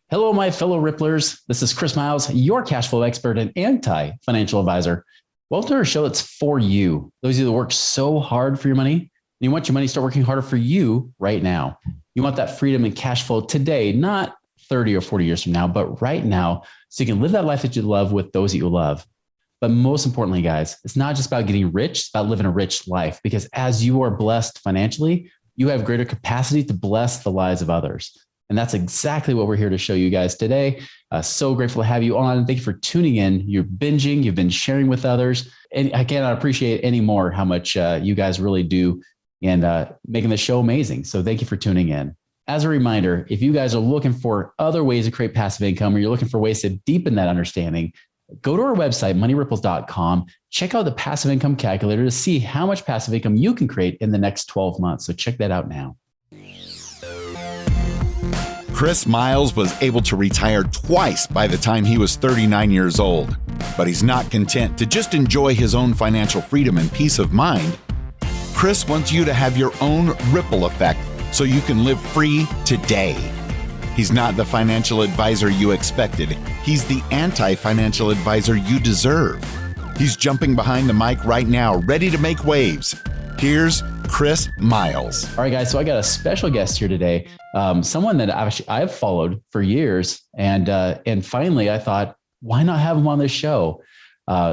Hello, my fellow Ripplers. This is Chris Miles, your cash flow expert and anti-financial advisor. Welcome to our show that's for you. Those of you that work so hard for your money, and you want your money to start working harder for you right now. You want that freedom and cash flow today, not 30 or 40 years from now, but right now, so you can live that life that you love with those that you love. But most importantly, guys, it's not just about getting rich, it's about living a rich life, because as you are blessed financially, you have greater capacity to bless the lives of others. And that's exactly what we're here to show you guys today. So grateful to have you on. Thank you for tuning in. You're binging, you've been sharing with others. And I cannot appreciate any more how much you guys really do and making the show amazing. So thank you for tuning in. As a reminder, if you guys are looking for other ways to create passive income, or you're looking for ways to deepen that understanding, go to our website, moneyripples.com, check out the passive income calculator to see how much passive income you can create in the next 12 months. So check that out now. Chris Miles was able to retire twice by the time he was 39 years old, but he's not content to just enjoy his own financial freedom and peace of mind. Chris wants you to have your own ripple effect so you can live free today. He's not the financial advisor you expected. He's the anti-financial advisor you deserve. He's jumping behind the mic right now, ready to make waves. Here's Chris Miles. All right, guys. So I got a special guest here today. Someone that I've followed for years. And finally, I thought, why not have him on this show?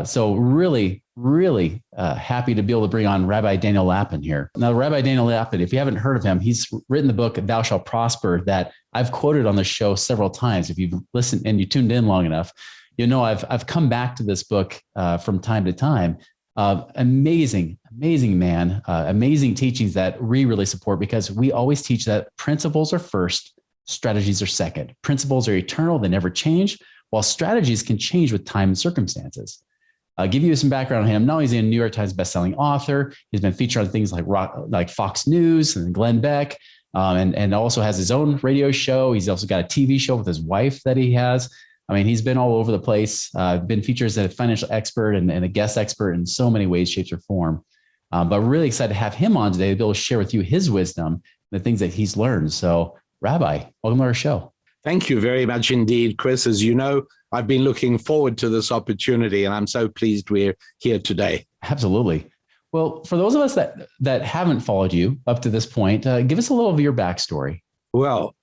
So really happy to be able to bring on Rabbi Daniel Lapin here. Now, Rabbi Daniel Lapin, if you haven't heard of him, he's written the book, Thou Shalt Prosper, that I've quoted on the show several times. If you've listened and you tuned in long enough, you know I've come back to this book from time to time. Amazing man, amazing teachings that we really support, because we always teach that principles are first, strategies are second. Principles are eternal, they never change, while strategies can change with time and circumstances. I'll give you some background on him. Not only is he a New York Times bestselling author, he's been featured on things like Fox News and Glenn Beck, and also has his own radio show. He's also got a TV show with his wife that he has. I mean, he's been all over the place, been featured as a financial expert and a guest expert in so many ways, shapes, or form. But really excited to have him on today to be able to share with you his wisdom, the things that he's learned. So, Rabbi, welcome to our show. Thank you very much indeed, Chris. As you know, I've been looking forward to this opportunity, and I'm so pleased we're here today. Absolutely. Well, for those of us that haven't followed you up to this point, give us a little of your backstory. Well,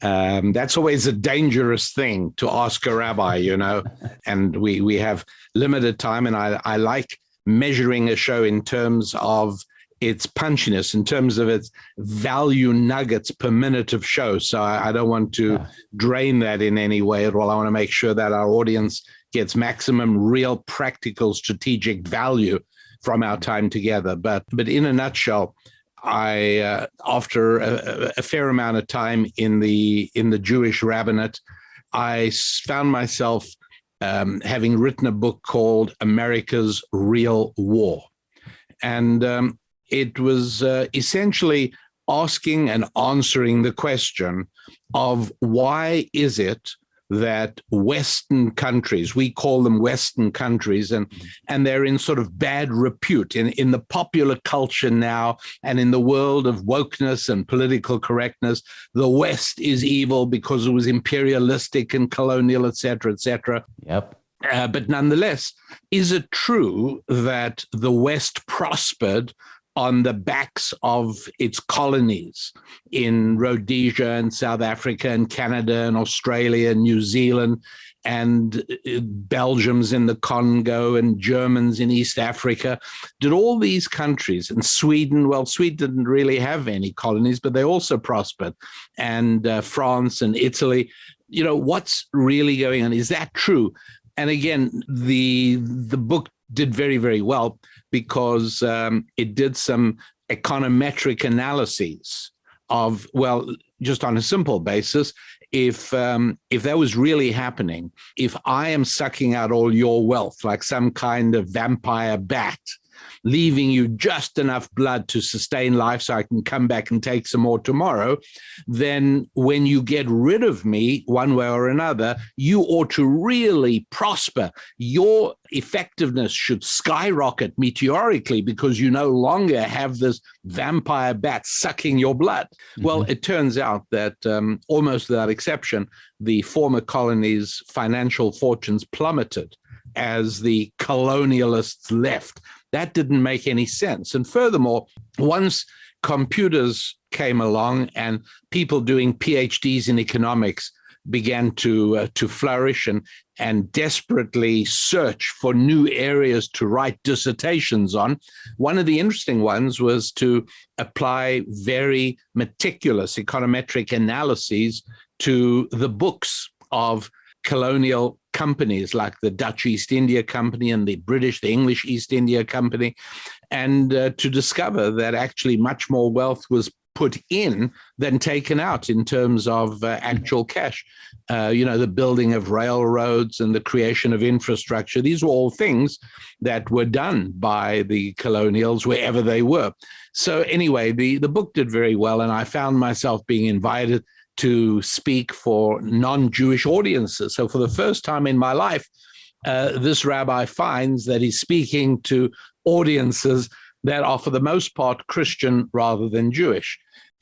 that's always a dangerous thing to ask a rabbi, you know, and we have limited time, and I like measuring a show in terms of its punchiness, in terms of its value nuggets per minute of show. So I don't want to drain that in any way at all. I want to make sure that our audience gets maximum real, practical, strategic value from our time together. But in a nutshell, I, after a fair amount of time in the Jewish rabbinate, I found myself having written a book called America's Real War. And it was essentially asking and answering the question of why is it that Western countries, we call them Western countries, and they're in sort of bad repute in the popular culture now, and in the world of wokeness and political correctness. The West is evil because it was imperialistic and colonial, et cetera, et cetera. Yep. But nonetheless, is it true that the West prospered on the backs of its colonies in Rhodesia and South Africa and Canada and Australia and New Zealand, and Belgium's in the Congo and Germans in East Africa? Did all these countries, and Sweden, well, Sweden didn't really have any colonies, but they also prospered, and France and Italy, you know, what's really going on? Is that true? And again, the book did very, very well, because it did some econometric analyses of, well, just on a simple basis, if that was really happening, if I am sucking out all your wealth like some kind of vampire bat, leaving you just enough blood to sustain life so I can come back and take some more tomorrow, then when you get rid of me one way or another, you ought to really prosper. Your effectiveness should skyrocket meteorically because you no longer have this vampire bat sucking your blood. Mm-hmm. Well, it turns out that almost without exception, the former colonies' financial fortunes plummeted as the colonialists left. That didn't make any sense. And furthermore, once computers came along and people doing PhDs in economics began to flourish and desperately search for new areas to write dissertations on, one of the interesting ones was to apply very meticulous econometric analyses to the books of colonial companies like the Dutch East India Company and the English East India Company, and to discover that actually much more wealth was put in than taken out in terms of actual cash. The building of railroads and the creation of infrastructure. These were all things that were done by the colonials wherever they were. So anyway, the book did very well, and I found myself being invited to speak for non-Jewish audiences. So for the first time in my life, this rabbi finds that he's speaking to audiences that are for the most part Christian rather than Jewish.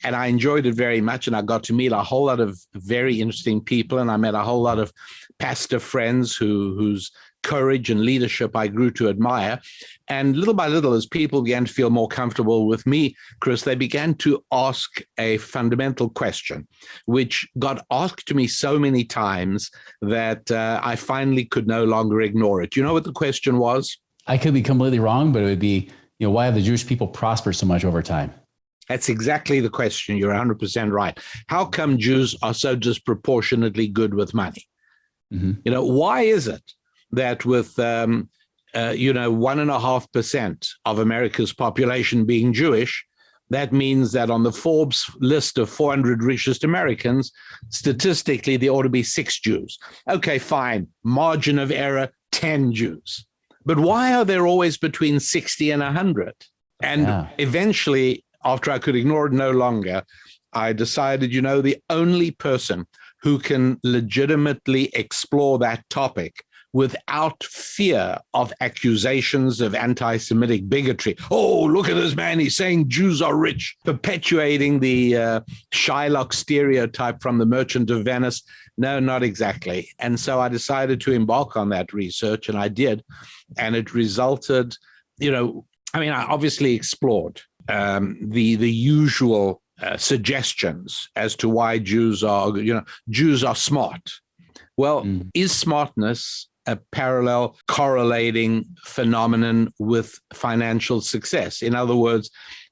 And I enjoyed it very much, and I got to meet a whole lot of very interesting people, and I met a whole lot of pastor friends whose courage and leadership I grew to admire. And little by little, as people began to feel more comfortable with me, Chris, they began to ask a fundamental question, which got asked to me so many times that I finally could no longer ignore it. Do you know what the question was? I could be completely wrong, but it would be, why have the Jewish people prospered so much over time? That's exactly the question. You're 100% right. How come Jews are so disproportionately good with money? Mm-hmm. Why is it that with 1.5% of America's population being Jewish, that means that on the Forbes list of 400 richest Americans, statistically, there ought to be 6 Jews. Okay, fine. Margin of error, 10 Jews. But why are there always between 60 and 100? And eventually, after I could ignore it no longer, I decided, the only person who can legitimately explore that topic without fear of accusations of anti-Semitic bigotry. Oh, look at this man, he's saying Jews are rich, perpetuating the Shylock stereotype from The Merchant of Venice. No, not exactly. And so I decided to embark on that research, and I did. And it resulted, I obviously explored the usual suggestions as to why Jews are smart. Well, is smartness a parallel correlating phenomenon with financial success? In other words,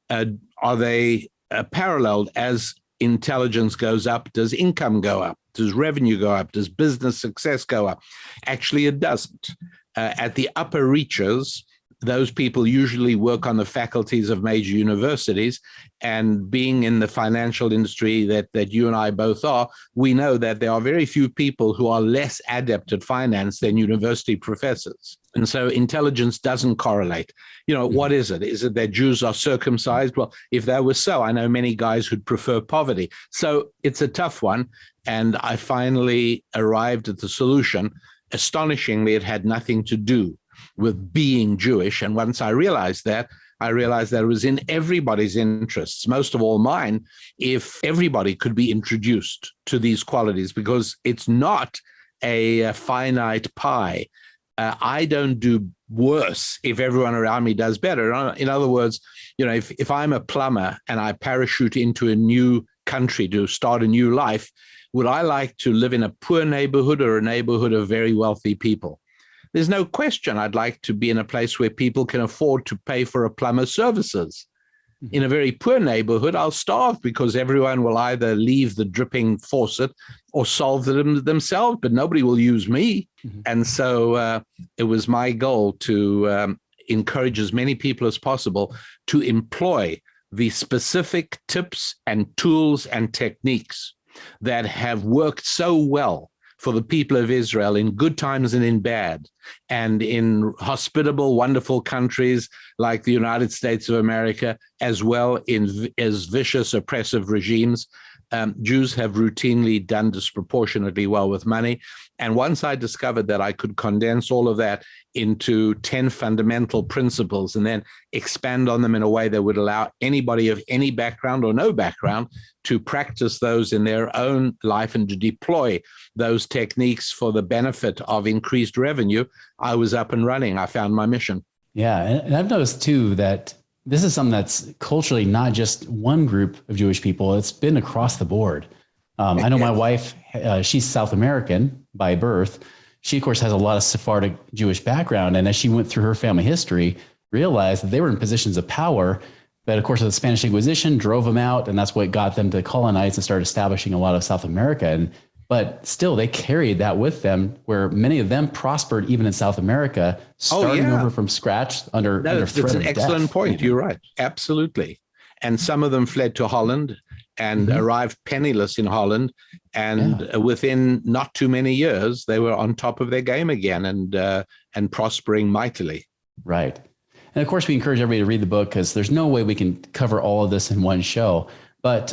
are they paralleled? As intelligence goes up, does income go up? Does revenue go up? Does business success go up? Actually, it doesn't. At the upper reaches, those people usually work on the faculties of major universities, and being in the financial industry that you and I both are, we know that there are very few people who are less adept at finance than university professors. And so intelligence doesn't correlate. What is it? Is it that Jews are circumcised? Well, if that was so, I know many guys who'd prefer poverty. So it's a tough one. And I finally arrived at the solution. Astonishingly, it had nothing to do with being Jewish. And once I realized that it was in everybody's interests, most of all mine, if everybody could be introduced to these qualities, because it's not a finite pie. I don't do worse if everyone around me does better. In other words, if I'm a plumber and I parachute into a new country to start a new life, would I like to live in a poor neighborhood or a neighborhood of very wealthy people? There's no question I'd like to be in a place where people can afford to pay for a plumber's services. In a very poor neighborhood, I'll starve because everyone will either leave the dripping faucet or solve them themselves, but nobody will use me. Mm-hmm. And so it was my goal to encourage as many people as possible to employ the specific tips and tools and techniques that have worked so well for the people of Israel in good times and in bad, and in hospitable, wonderful countries like the United States of America, as well as vicious, oppressive regimes. Jews have routinely done disproportionately well with money. And once I discovered that I could condense all of that into 10 fundamental principles and then expand on them in a way that would allow anybody of any background or no background to practice those in their own life and to deploy those techniques for the benefit of increased revenue, I was up and running. I found my mission. Yeah. And I've noticed too that this is something that's culturally not just one group of Jewish people. It's been across the board. I know my wife, she's South American by birth. She, of course, has a lot of Sephardic Jewish background. And as she went through her family history, realized that they were in positions of power. But of course, the Spanish Inquisition drove them out. And that's what got them to colonize and start establishing a lot of South America. But still, they carried that with them, where many of them prospered even in South America, starting over from scratch under threat of death. That's an excellent point. You're right. Absolutely. And some of them fled to Holland and arrived penniless in Holland. And within not too many years, they were on top of their game again and prospering mightily. Right. And of course, we encourage everybody to read the book because there's no way we can cover all of this in one show. But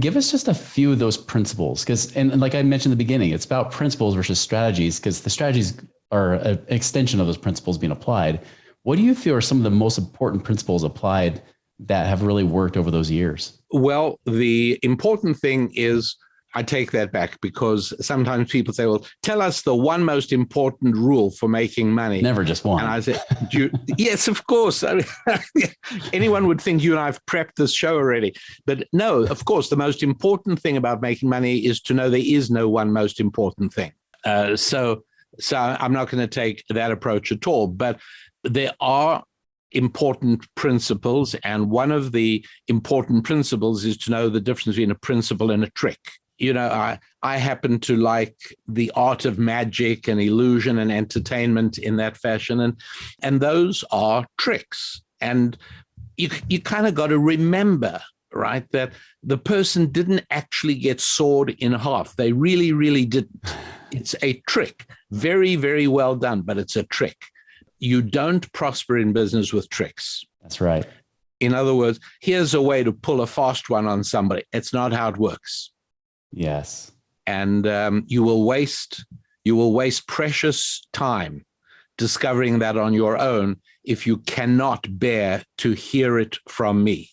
give us just a few of those principles, because and like I mentioned in the beginning, it's about principles versus strategies, because the strategies are an extension of those principles being applied. What do you feel are some of the most important principles applied that have really worked over those years? Well, the important thing is, I take that back, because sometimes people say, well, tell us the one most important rule for making money. Never just one. And I say, yes, of course. I mean, anyone would think you and I have prepped this show already. But no, of course, the most important thing about making money is to know there is no one most important thing. So I'm not going to take that approach at all. But there are important principles. And one of the important principles is to know the difference between a principle and a trick. You know, I happen to like the art of magic and illusion and entertainment in that fashion. And those are tricks. And you kind of got to remember, right, that the person didn't actually get sawed in half. They really, really didn't. It's a trick. Very, very well done, but it's a trick. You don't prosper in business with tricks. That's right. In other words, here's a way to pull a fast one on somebody. It's not how it works. Yes. And you will waste precious time discovering that on your own if you cannot bear to hear it from me.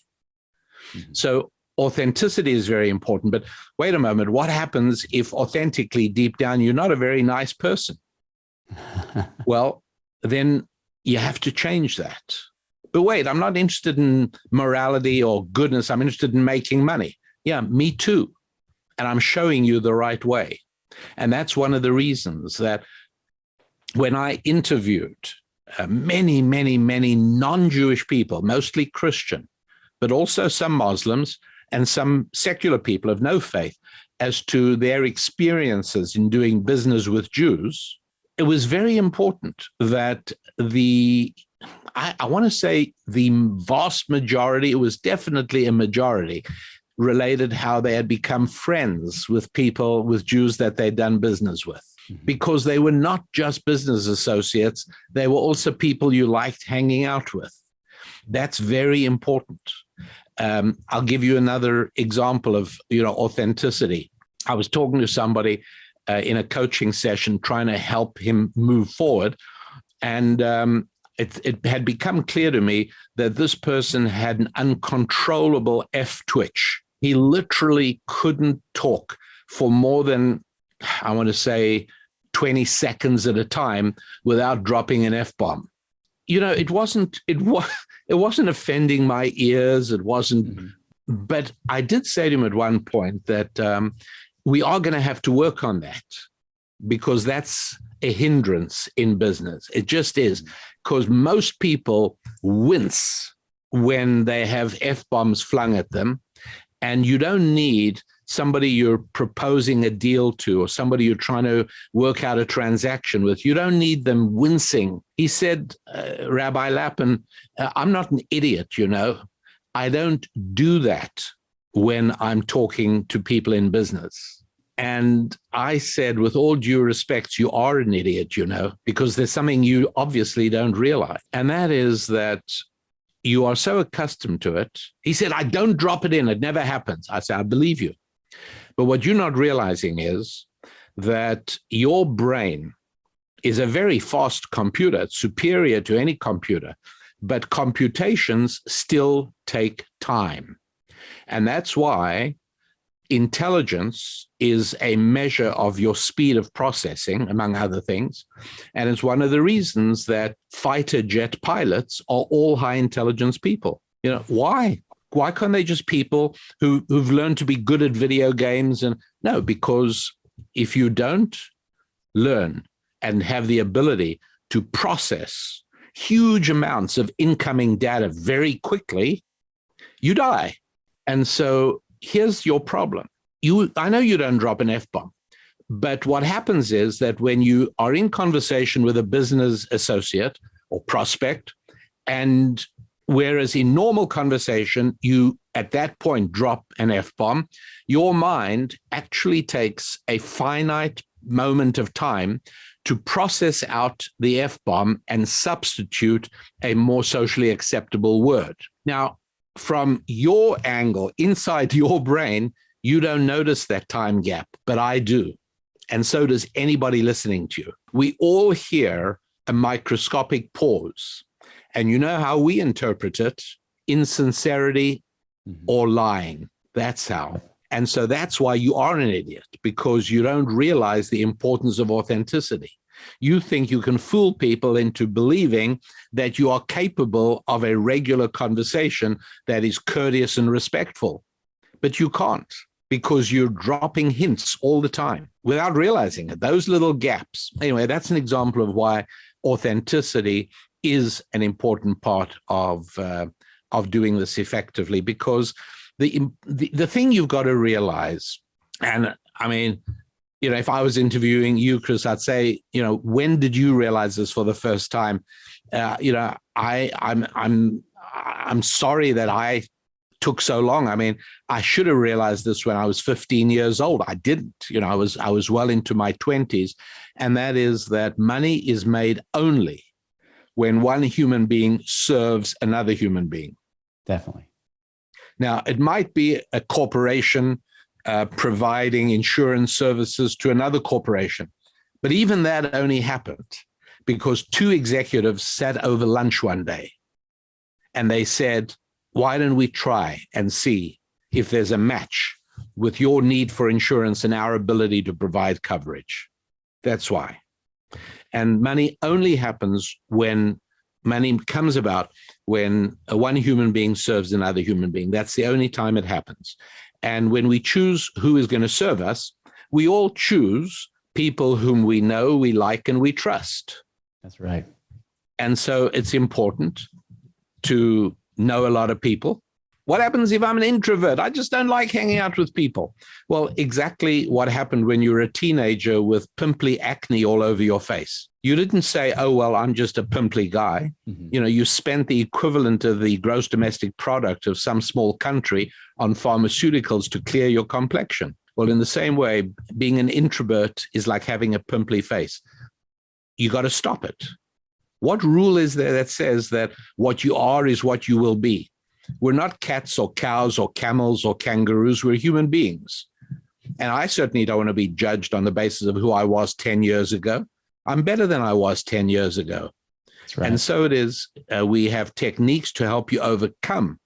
So authenticity is very important. But wait a moment, what happens if authentically deep down you're not a very nice person? Well, then you have to change that. But wait, I'm not interested in morality or goodness. I'm interested in making money. Yeah, me too. And I'm showing you the right way. And that's one of the reasons that when I interviewed many, many, many non-Jewish people, mostly Christian, but also some Muslims and some secular people of no faith, as to their experiences in doing business with Jews, it was very important that I want to say the vast majority, it was definitely a majority, related how they had become friends with people, with Jews that they'd done business with, because they were not just business associates. They were also people you liked hanging out with. That's very important. I'll give you another example of, authenticity. I was talking to somebody in a coaching session, trying to help him move forward. And it had become clear to me that this person had an uncontrollable F-twitch. He literally couldn't talk for more than, I want to say, 20 seconds at a time without dropping an F-bomb. It wasn't offending my ears. It wasn't, but I did say to him at one point that we are going to have to work on that, because that's a hindrance in business. It just is, because most people wince when they have F-bombs flung at them. And you don't need somebody you're proposing a deal to or somebody you're trying to work out a transaction with. You don't need them wincing. He said, Rabbi Lapin, I'm not an idiot, I don't do that when I'm talking to people in business. And I said, with all due respect, you are an idiot, because there's something you obviously don't realize. And that is that you are so accustomed to it. He said, I don't drop it in. It never happens. I said, I believe you. But what you're not realizing is that your brain is a very fast computer. It's superior to any computer, but computations still take time. And that's why intelligence is a measure of your speed of processing, among other things. And it's one of the reasons that fighter jet pilots are all high intelligence people. Why? Why can't they just people who've learned to be good at video games? And no, because if you don't learn and have the ability to process huge amounts of incoming data very quickly, you die. And so here's your problem. I know you don't drop an F-bomb, but what happens is that when you are in conversation with a business associate or prospect, and whereas in normal conversation, you at that point drop an F-bomb, your mind actually takes a finite moment of time to process out the F-bomb and substitute a more socially acceptable word. Now, from your angle, inside your brain, you don't notice that time gap, but I do. And so does anybody listening to you. We all hear a microscopic pause. And you know how we interpret it? Insincerity or lying. That's how. And so that's why you are an idiot, because you don't realize the importance of authenticity. You think you can fool people into believing that you are capable of a regular conversation that is courteous and respectful. But you can't, because you're dropping hints all the time without realizing it. Those little gaps. Anyway, that's an example of why authenticity is an important part of doing this effectively, because the thing you've got to realize, and I mean, if I was interviewing you, Chris, I'd say, when did you realize this for the first time? I'm sorry that I took so long. I mean, I should have realized this when I was 15 years old. I didn't. I was well into my 20s, and that is that money is made only when one human being serves another human being. Definitely. Now, it might be a corporation providing insurance services to another corporation, but even that only happened because two executives sat over lunch one day and they said, why don't we try and see if there's a match with your need for insurance and our ability to provide coverage? That's why. And money only happens when money comes about when one human being serves another human being. That's the only time it happens. And when we choose who is going to serve us, we all choose people whom we know, we like, and we trust. That's right. And so it's important to know a lot of people. What happens if I'm an introvert? I just don't like hanging out with people. Well, exactly what happened when you were a teenager with pimply acne all over your face. You didn't say, oh, well, I'm just a pimply guy. Mm-hmm. You spent the equivalent of the gross domestic product of some small country on pharmaceuticals to clear your complexion. Well, in the same way, being an introvert is like having a pimply face. You got to stop it. What rule is there that says that what you are is what you will be? We're not cats or cows or camels or kangaroos. We're human beings. And I certainly don't want to be judged on the basis of who I was 10 years ago. I'm better than I was 10 years ago. That's right. And so it is. We have techniques to help you overcome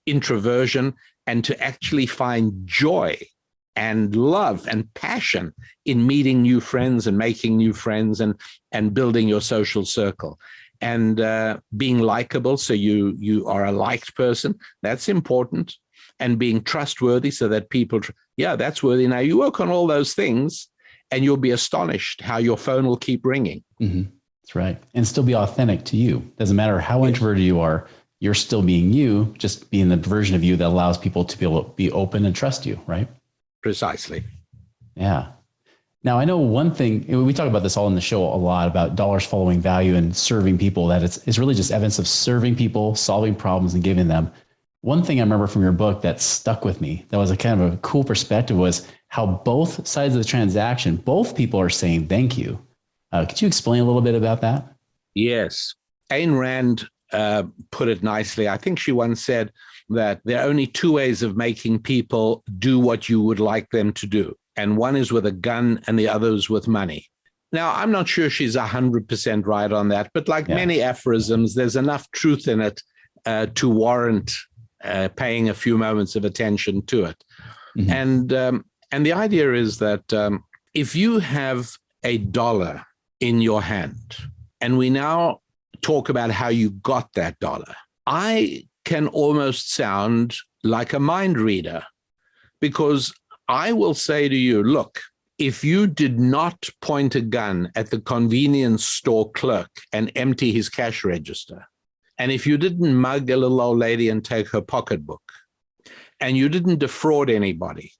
introversion and to actually find joy and love and passion in meeting new friends and making new friends and building your social circle. And being likable, so you are a liked person, that's important. And being trustworthy so that people, that's worthy. Now you work on all those things and you'll be astonished how your phone will keep ringing. Mm-hmm. That's right. And still be authentic to you. Doesn't matter how introverted you are, you're still being you, just being the version of you that allows people to be able to be open and trust you, right? Precisely. Yeah. Now, I know one thing, we talk about this all in the show a lot about dollars following value and serving people, that it's really just evidence of serving people, solving problems and giving them. one thing I remember from your book that stuck with me, that was a kind of a cool perspective, was how both sides of the transaction, both people are saying thank you. Could you explain a little bit about that? Yes. Ayn Rand put it nicely. I think she once said that there are only two ways of making people do what you would like them to do. And one is with a gun and the other is with money. Now, I'm not sure she's 100% right on that, but like many aphorisms, there's enough truth in it to warrant paying a few moments of attention to it. Mm-hmm. And the idea is that if you have a dollar in your hand, and we now talk about how you got that dollar, I can almost sound like a mind reader, because I will say to you, look, if you did not point a gun at the convenience store clerk and empty his cash register, and if you didn't mug a little old lady and take her pocketbook, and you didn't defraud anybody,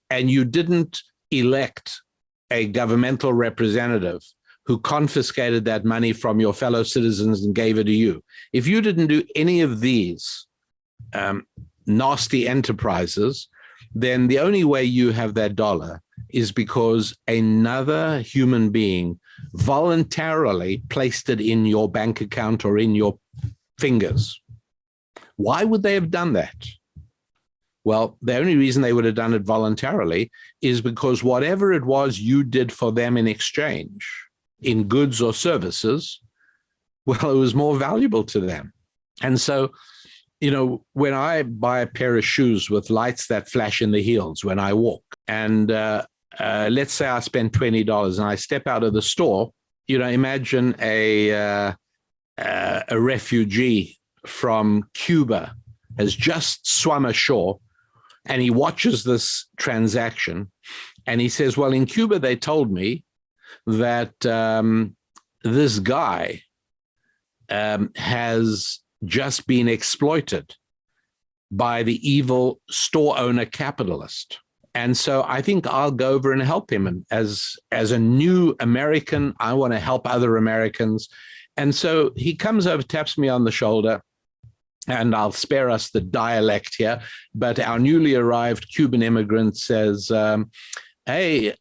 and you didn't elect a governmental representative who confiscated that money from your fellow citizens and gave it to you, if you didn't do any of these nasty enterprises, then the only way you have that dollar is because another human being voluntarily placed it in your bank account or in your fingers. Why would they have done that? Well, the only reason they would have done it voluntarily is because whatever it was you did for them in exchange, in goods or services, well, it was more valuable to them. And so, you know, when I buy a pair of shoes with lights that flash in the heels when I walk, and let's say I spend $20 and I step out of the store, you know, imagine a refugee from Cuba has just swum ashore, and he watches this transaction, and he says, well, in Cuba, they told me that this guy has just been exploited by the evil store owner capitalist. And so I think I'll go over and help him. And as a new American, I want to help other Americans. And so he comes over, taps me on the shoulder, and I'll spare us the dialect here, but our newly arrived Cuban immigrant says, hey,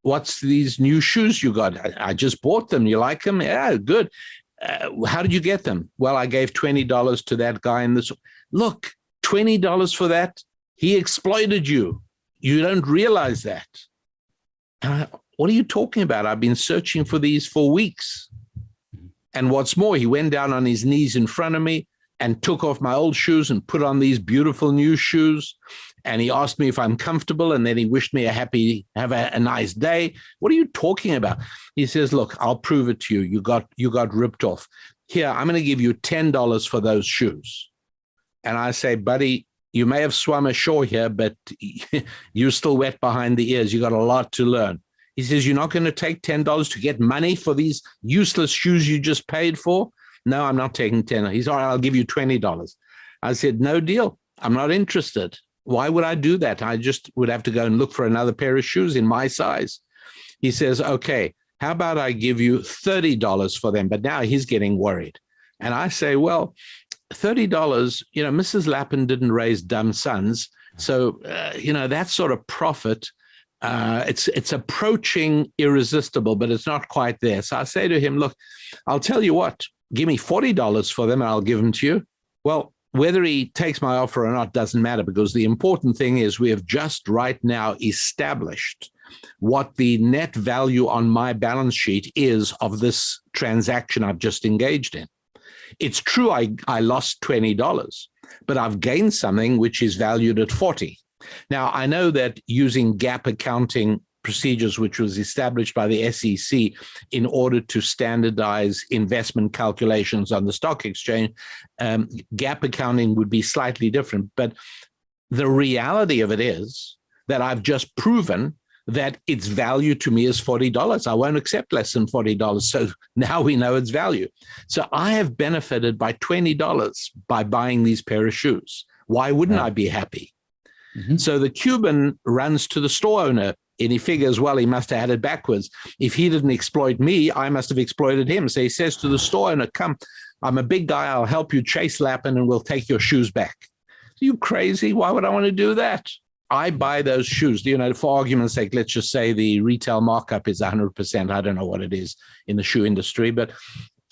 what's these new shoes you got? I just bought them. You like them? Yeah, good. How did you get them? Well, I gave $20 to that guy in this. Look, $20 for that? He exploited you. You don't realize that. What are you talking about? I've been searching for these for weeks. And what's more, he went down on his knees in front of me and took off my old shoes and put on these beautiful new shoes. And he asked me if I'm comfortable, and then he wished me have a nice day. What are you talking about? He says, look, I'll prove it to you. You got ripped off. Here, I'm going to give you $10 for those shoes. And I say, buddy, you may have swum ashore here, but you're still wet behind the ears. You got a lot to learn. He says, you're not going to take $10 to get money for these useless shoes you just paid for? No, I'm not taking $10. He's all right, I'll give you $20. I said, no deal. I'm not interested. Why would I do that? I just would have to go and look for another pair of shoes in my size. He says, okay, how about I give you $30 for them? But now he's getting worried. And I say, well, $30, you know, Mrs. Lapin didn't raise dumb sons. So, you know, that sort of profit, it's approaching irresistible, but it's not quite there. So I say to him, look, I'll tell you what, give me $40 for them and I'll give them to you. Well, whether he takes my offer or not doesn't matter, because the important thing is we have just right now established what the net value on my balance sheet is of this transaction I've just engaged in. It's true I lost $20, but I've gained something which is valued at $40. Now, I know that using GAAP accounting procedures, which was established by the SEC in order to standardize investment calculations on the stock exchange, GAAP accounting would be slightly different. But the reality of it is that I've just proven that its value to me is $40. I won't accept less than $40. So now we know its value. So I have benefited by $20 by buying these pair of shoes. Why wouldn't I be happy? Mm-hmm. So the Cuban runs to the store owner, and he figures, well, he must have had it backwards. If he didn't exploit me, I must have exploited him. So he says to the store owner, come, I'm a big guy. I'll help you chase Lapin and we'll take your shoes back. Are you crazy? Why would I want to do that? I buy those shoes, for argument's sake, let's just say the retail markup is 100%. I don't know what it is in the shoe industry, but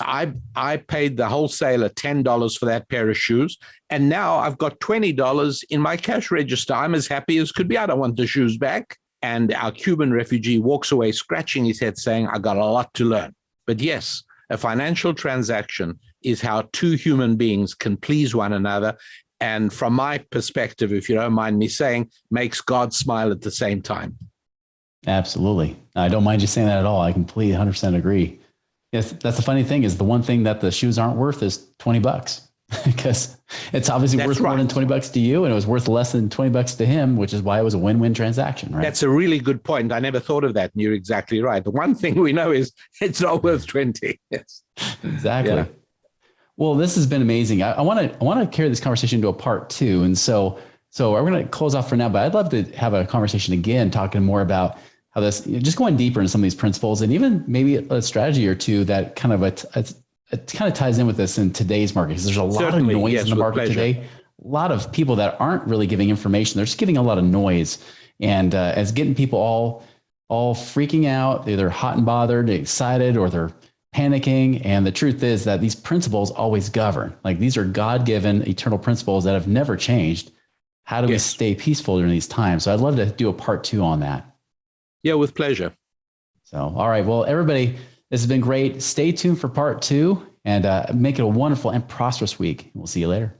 I paid the wholesaler $10 for that pair of shoes. And now I've got $20 in my cash register. I'm as happy as could be. I don't want the shoes back. And our Cuban refugee walks away scratching his head saying, I got a lot to learn. But yes, a financial transaction is how two human beings can please one another. And from my perspective, if you don't mind me saying, makes God smile at the same time. Absolutely. I don't mind you saying that at all. I completely 100% agree. Yes, that's the funny thing is the one thing that the shoes aren't worth is $20 because it's obviously worth more than $20 to you. And it was worth less than $20 to him, which is why it was a win-win transaction, right? That's a really good point. I never thought of that. And you're exactly right. The one thing we know is it's not worth 20. Yes, exactly. Yeah. Well, this has been amazing. I want to carry this conversation to a part 2. And so we're going to close off for now, but I'd love to have a conversation again, talking more about how this, just going deeper into some of these principles and even maybe a strategy or two that kind of it kind of ties in with this in today's market. Because there's a lot of noise in the market today. A lot of people that aren't really giving information. They're just giving a lot of noise, and it's getting people all freaking out. They're either hot and bothered, excited, or they're panicking. And the truth is that these principles always govern. Like these are God-given eternal principles that have never changed. How do we stay peaceful during these times? So I'd love to do a part 2 on that. Yeah, with pleasure. So, all right. Well, everybody, this has been great. Stay tuned for part 2 and make it a wonderful and prosperous week. We'll see you later.